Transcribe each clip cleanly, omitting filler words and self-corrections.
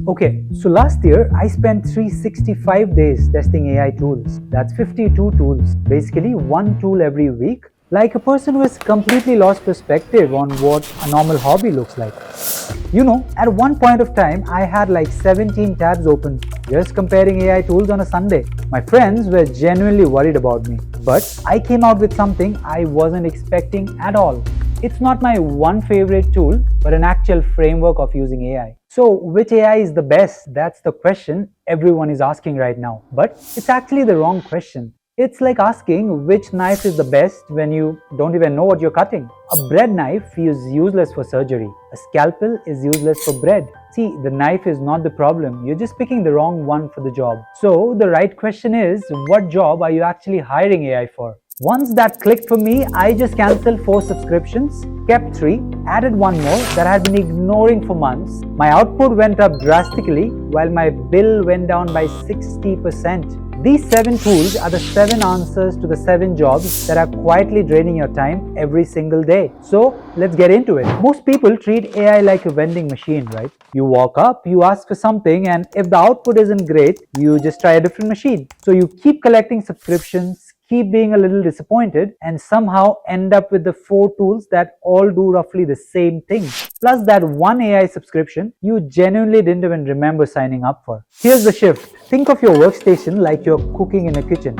Okay, so last year I spent 365 days testing AI tools. That's 52 tools, basically one tool every week, like a person who has completely lost perspective on what a normal hobby looks like. At one point of time, I had like 17 tabs open just comparing AI tools on a Sunday. My friends were genuinely worried about me, but I came out with something I wasn't expecting at all. It's not my one favorite tool, but an actual framework of using AI. So, which AI is the best? That's the question everyone is asking right now. But it's actually the wrong question. It's like asking which knife is the best when you don't even know what you're cutting. A bread knife is useless for surgery. A scalpel is useless for bread. See, the knife is not the problem. You're just picking the wrong one for the job. So, the right question is, what job are you actually hiring AI for? Once that clicked for me, I just cancelled 4 subscriptions, kept 3, added 1 more that I had been ignoring for months. My output went up drastically while my bill went down by 60%. These 7 tools are the 7 answers to the 7 jobs that are quietly draining your time every single day. So let's get into it. Most people treat AI like a vending machine, right? You walk up, you ask for something, and if the output isn't great, you just try a different machine. So you keep collecting subscriptions, keep being a little disappointed, and somehow end up with the 4 tools that all do roughly the same thing. Plus that one AI subscription you genuinely didn't even remember signing up for. Here's the shift. Think of your workstation like you're cooking in a kitchen.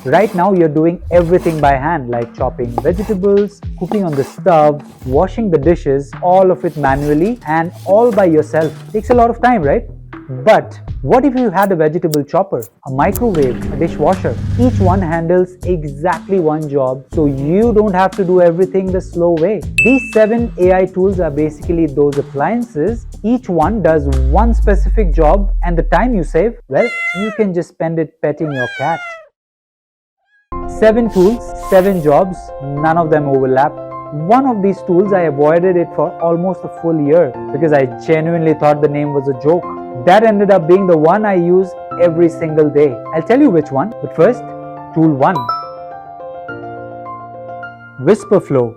Right now, you're doing everything by hand, like chopping vegetables, cooking on the stove, washing the dishes, all of it manually and all by yourself. Takes a lot of time, right? But what if you had a vegetable chopper, a microwave, a dishwasher? Each one handles exactly one job, so you don't have to do everything the slow way. These 7 AI tools are basically those appliances. Each one does one specific job, and the time you save, well, you can just spend it petting your cat. 7 tools, 7 jobs, none of them overlap. One of these tools I avoided it for almost a full year because I genuinely thought the name was a joke. That ended up being the one I use every single day. I'll tell you which one, but first, tool 1. Wispr.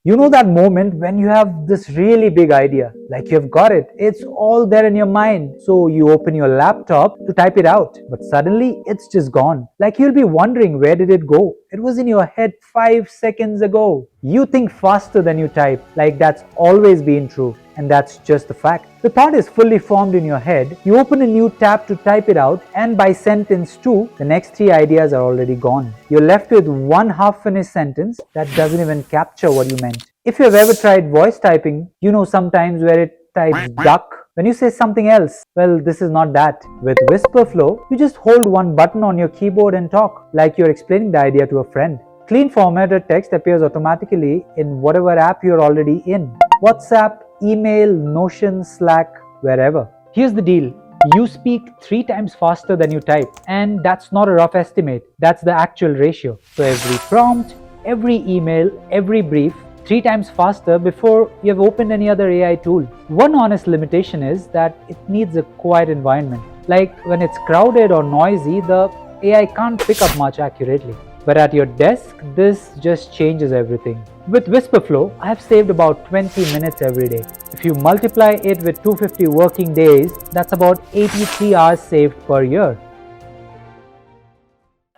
You know that moment when you have this really big idea, like you've got it, it's all there in your mind. So you open your laptop to type it out, but suddenly it's just gone. Like you'll be wondering, where did it go? It was in your head 5 seconds ago. You think faster than you type, like that's always been true. And that's just the fact. The thought is fully formed in your head. You open a new tab to type it out, and by sentence 2, the next 3 ideas are already gone. You're left with one half-finished sentence that doesn't even capture what you meant. If you've ever tried voice typing, you know sometimes where it types duck when you say something else. Well, this is not that. With Wispr, you just hold one button on your keyboard and talk, like you're explaining the idea to a friend. Clean formatted text appears automatically in whatever app you're already in. WhatsApp, email, Notion, Slack, wherever. Here's the deal. You speak 3 times faster than you type, and that's not a rough estimate. That's the actual ratio. So every prompt, every email, every brief, 3 times faster before you have opened any other AI tool. One honest limitation is that it needs a quiet environment. Like when it's crowded or noisy, the AI can't pick up much accurately. But at your desk, this just changes everything. With Wispr, I have saved about 20 minutes every day. If you multiply it with 250 working days, that's about 83 hours saved per year.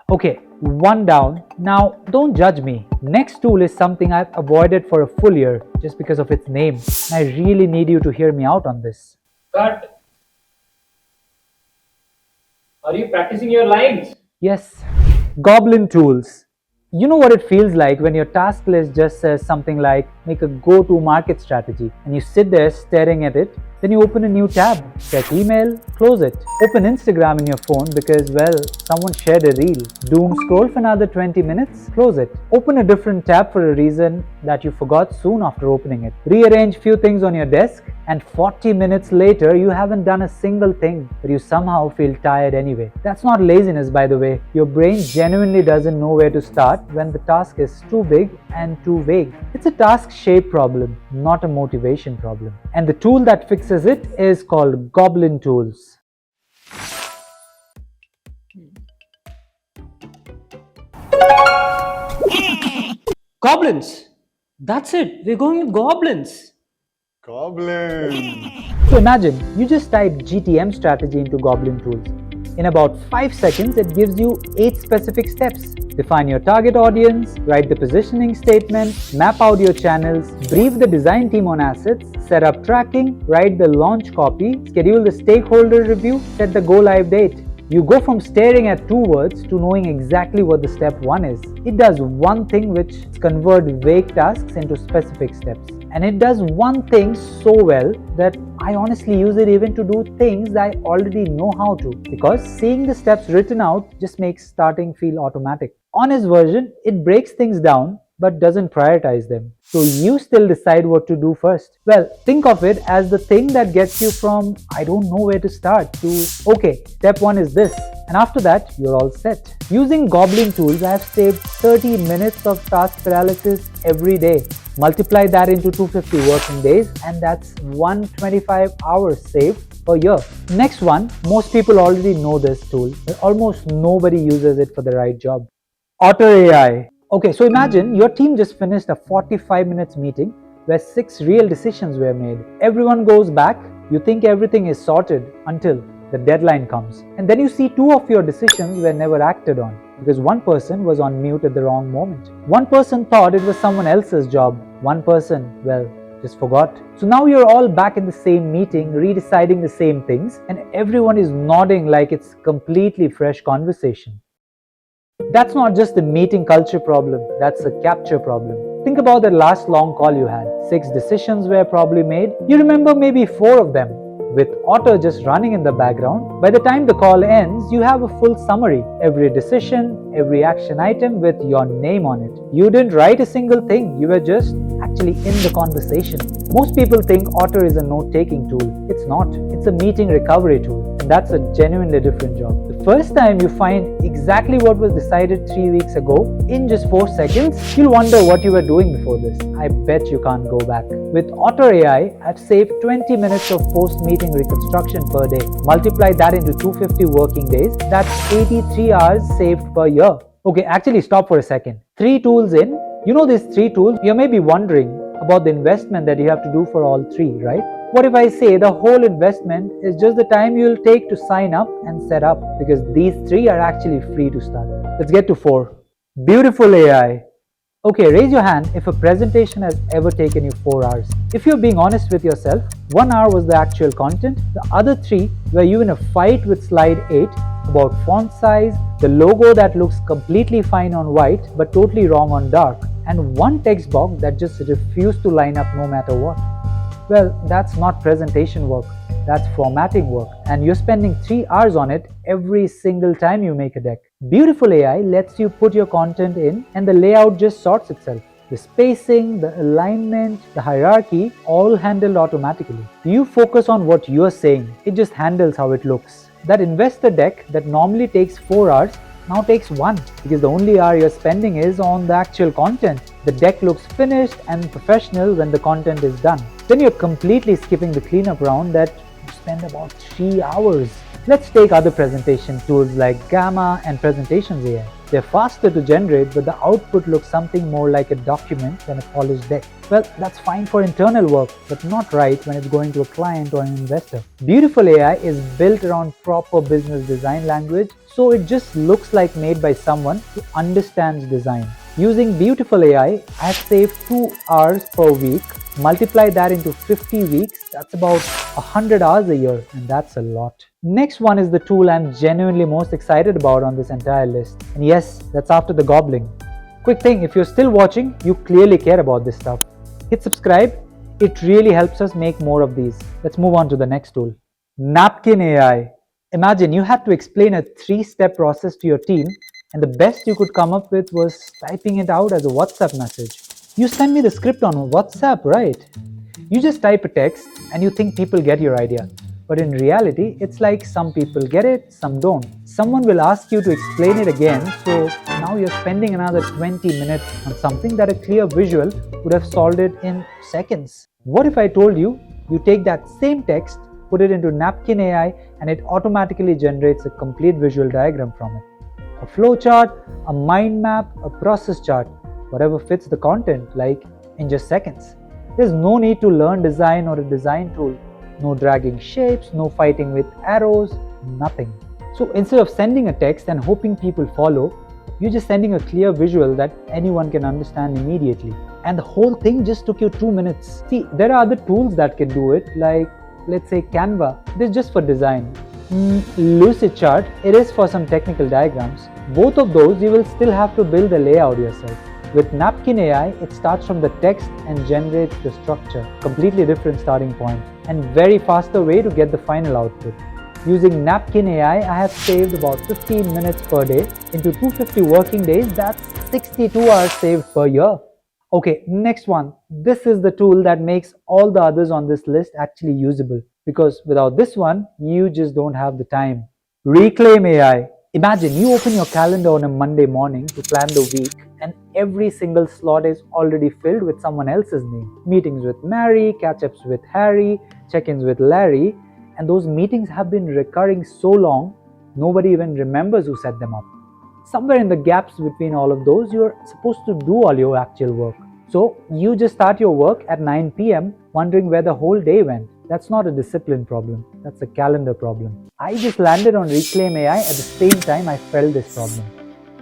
Okay, 1 down. Now, don't judge me. Next tool is something I've avoided for a full year just because of its name. And I really need you to hear me out on this. Cut. Are you practicing your lines? Yes, Goblin tools. You know what it feels like when your task list just says something like make a go-to market strategy and you sit there staring at it. Then you open a new tab, check email, close it. Open Instagram in your phone because, well, someone shared a reel. Doom scroll for another 20 minutes, close it. Open a different tab for a reason that you forgot soon after opening it. Rearrange few things on your desk, and 40 minutes later you haven't done a single thing, but you somehow feel tired anyway. That's not laziness, by the way. Your brain genuinely doesn't know where to start when the task is too big and too vague. It's a task shape problem, not a motivation problem. And the tool that fixes it is called Goblin tools. Goblins. That's it. We're going with goblins. Goblin. So imagine you just type GTM strategy into Goblin tools. In about 5 seconds, it gives you 8 specific steps. Define your target audience, write the positioning statement, map out your channels, brief the design team on assets, set up tracking, write the launch copy, schedule the stakeholder review, set the go live date. You go from staring at 2 words to knowing exactly what the step 1 is. It does one thing, which converts vague tasks into specific steps. And it does one thing so well that I honestly use it even to do things I already know how to, because seeing the steps written out just makes starting feel automatic. On its version, it breaks things down but doesn't prioritize them. So you still decide what to do first. Well, think of it as the thing that gets you from I don't know where to start to okay, step 1 is this. And after that, you're all set. Using Goblin tools, I have saved 30 minutes of task paralysis every day. Multiply that into 250 working days, and that's 125 hours saved per year. Next one, most people already know this tool, but almost nobody uses it for the right job. Otter.ai. Okay, so imagine your team just finished a 45 minutes meeting where 6 real decisions were made. Everyone goes back, you think everything is sorted until the deadline comes. And then you see 2 of your decisions were never acted on because one person was on mute at the wrong moment. One person thought it was someone else's job. One person, well, just forgot. So now you're all back in the same meeting, redeciding the same things, and everyone is nodding like it's completely fresh conversation. That's not just a meeting culture problem, that's a capture problem. Think about that last long call you had. 6 decisions were probably made. You remember maybe 4 of them. With Otter just running in the background, by the time the call ends, you have a full summary. Every decision, every action item with your name on it. You didn't write a single thing, you were just actually in the conversation. Most people think Otter is a note-taking tool. It's not. It's a meeting recovery tool. And that's a genuinely different job. The first time you find exactly what was decided 3 weeks ago in just 4 seconds, you'll wonder what you were doing before this. I bet you can't go back. With Otter.ai, I've saved 20 minutes of post-meeting reconstruction per day. Multiply that into 250 working days, that's 83 hours saved per year. Okay, actually stop for a second. 3 tools in. You know these 3 tools? You may be wondering about the investment that you have to do for all 3, right? What if I say the whole investment is just the time you'll take to sign up and set up? Because these 3 are actually free to start. Let's get to 4. Beautiful.ai. Okay, raise your hand if a presentation has ever taken you 4 hours. If you're being honest with yourself, 1 hour was the actual content. The other 3 were you in a fight with slide 8 about font size, the logo that looks completely fine on white but totally wrong on dark, and one text box that just refused to line up no matter what. Well, that's not presentation work, that's formatting work, and you're spending 3 hours on it every single time you make a deck. Beautiful.ai lets you put your content in and the layout just sorts itself. The spacing, the alignment, the hierarchy, all handled automatically. You focus on what you're saying, it just handles how it looks. That investor deck that normally takes 4 hours now takes 1 because the only hour you're spending is on the actual content. The deck looks finished and professional when the content is done. Then you're completely skipping the cleanup round that you spend about 3 hours. Let's take other presentation tools like Gamma and Presentations AI. They're faster to generate, but the output looks something more like a document than a polished deck. Well, that's fine for internal work, but not right when it's going to a client or an investor. Beautiful.ai is built around proper business design language, so it just looks like made by someone who understands design. Using Beautiful.ai, I've saved 2 hours per week. Multiply that into 50 weeks, that's about 100 hours a year, and that's a lot. Next one is the tool I'm genuinely most excited about on this entire list. And yes, that's after the Goblin. Quick thing, if you're still watching, you clearly care about this stuff. Hit subscribe, it really helps us make more of these. Let's move on to the next tool. Napkin AI. Imagine you had to explain a 3-step process to your team, and the best you could come up with was typing it out as a WhatsApp message. You send me the script on WhatsApp, right? You just type a text and you think people get your idea. But in reality, it's like some people get it, some don't. Someone will ask you to explain it again, so now you're spending another 20 minutes on something that a clear visual would have solved it in seconds. What if I told you, you take that same text, put it into Napkin AI, and it automatically generates a complete visual diagram from it? A flowchart, a mind map, a process chart, whatever fits the content, like in just seconds. There's no need to learn design or a design tool. No dragging shapes, no fighting with arrows, nothing. So instead of sending a text and hoping people follow, you're just sending a clear visual that anyone can understand immediately. And the whole thing just took you 2 minutes. See, there are other tools that can do it, like let's say Canva. This is just for design. Lucidchart, it is for some technical diagrams. Both of those you will still have to build the layout yourself. With Napkin AI, it starts from the text and generates the structure. Completely different starting point and very faster way to get the final output. Using Napkin AI, I have saved about 15 minutes per day. Into 250 working days, that's 62 hours saved per year. Okay, next one. This is the tool that makes all the others on this list actually usable. Because without this one, you just don't have the time. Reclaim AI. Imagine you open your calendar on a Monday morning to plan the week and every single slot is already filled with someone else's name. Meetings with Mary, catch-ups with Harry, check-ins with Larry, and those meetings have been recurring so long, nobody even remembers who set them up. Somewhere in the gaps between all of those, you're supposed to do all your actual work. So you just start your work at 9 p.m. wondering where the whole day went. That's not a discipline problem, that's a calendar problem. I just landed on Reclaim AI at the same time I felt this problem.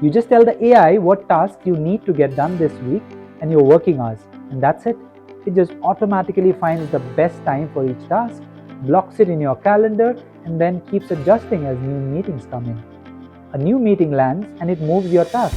You just tell the AI what tasks you need to get done this week and your working hours, and that's it. It just automatically finds the best time for each task, blocks it in your calendar, and then keeps adjusting as new meetings come in. A new meeting lands and it moves your task.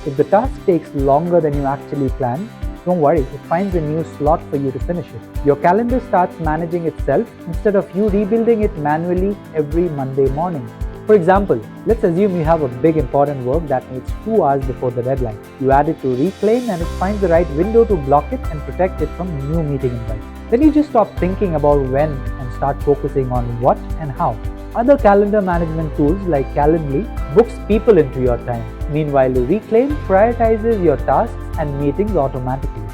If the task takes longer than you actually planned, don't worry, it finds a new slot for you to finish it. Your calendar starts managing itself instead of you rebuilding it manually every Monday morning. For example, let's assume you have a big important work that needs 2 hours before the deadline. You add it to Reclaim and it finds the right window to block it and protect it from new meeting invites. Then you just stop thinking about when and start focusing on what and how. Other calendar management tools like Calendly books people into your time. Meanwhile, Reclaim prioritizes your tasks and meetings automatically.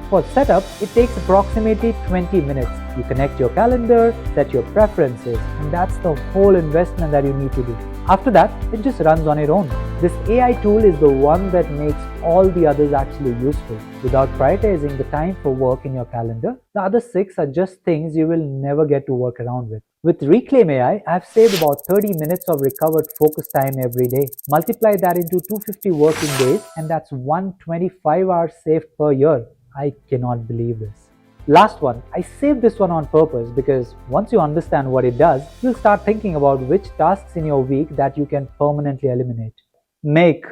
For setup, it takes approximately 20 minutes. You connect your calendar, set your preferences, and that's the whole investment that you need to do. After that, it just runs on its own. This AI tool is the one that makes all the others actually useful. Without prioritizing the time for work in your calendar, the other 6 are just things you will never get to work around with. With Reclaim AI, I have saved about 30 minutes of recovered focus time every day. Multiply that into 250 working days, and that's 125 hours saved per year. I cannot believe this. Last one, I saved this one on purpose because once you understand what it does, you'll start thinking about which tasks in your week that you can permanently eliminate. Make.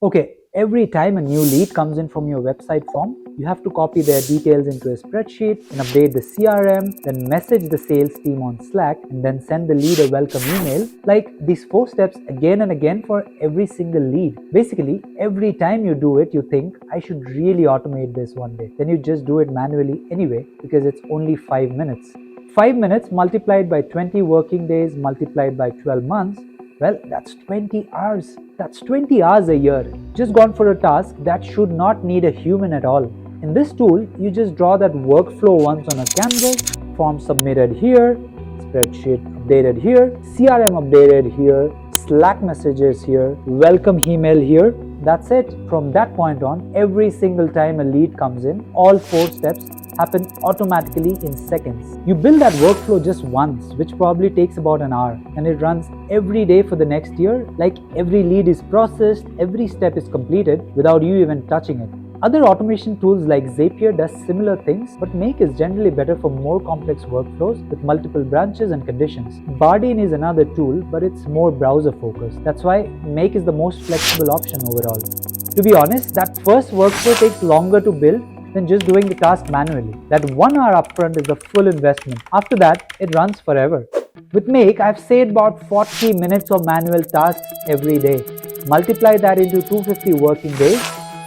Okay, every time a new lead comes in from your website form, you have to copy their details into a spreadsheet and update the CRM, then message the sales team on Slack, and then send the lead a welcome email. Like these 4 steps again and again for every single lead. Basically, every time you do it, you think, I should really automate this one day. Then you just do it manually anyway because it's only 5 minutes. 5 minutes multiplied by 20 working days multiplied by 12 months, well, that's 20 hours. That's 20 hours a year. Just gone for a task that should not need a human at all. In this tool, you just draw that workflow once on a canvas, form submitted here, spreadsheet updated here, CRM updated here, Slack messages here, welcome email here. That's it. From that point on, every single time a lead comes in, all 4 steps happen automatically in seconds. You build that workflow just once, which probably takes about an hour, and it runs every day for the next year. Like every lead is processed, every step is completed without you even touching it. Other automation tools like Zapier does similar things, but Make is generally better for more complex workflows with multiple branches and conditions. Bardeen is another tool, but it's more browser focused. That's why Make is the most flexible option overall. To be honest, that first workflow takes longer to build than just doing the task manually. That 1 hour upfront is the full investment. After that, it runs forever. With Make, I've saved about 40 minutes of manual tasks every day. Multiply that into 250 working days,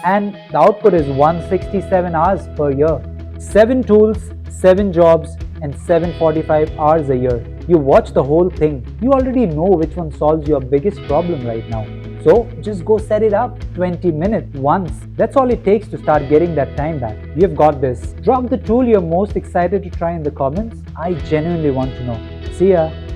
and the output is 167 hours per year. 7 tools, 7 jobs, and 745 hours a year. You watch the whole thing. You already know which one solves your biggest problem right now. So just go set it up 20 minutes once. That's all it takes to start getting that time back. You've got this. Drop the tool you're most excited to try in the comments. I genuinely want to know. See ya.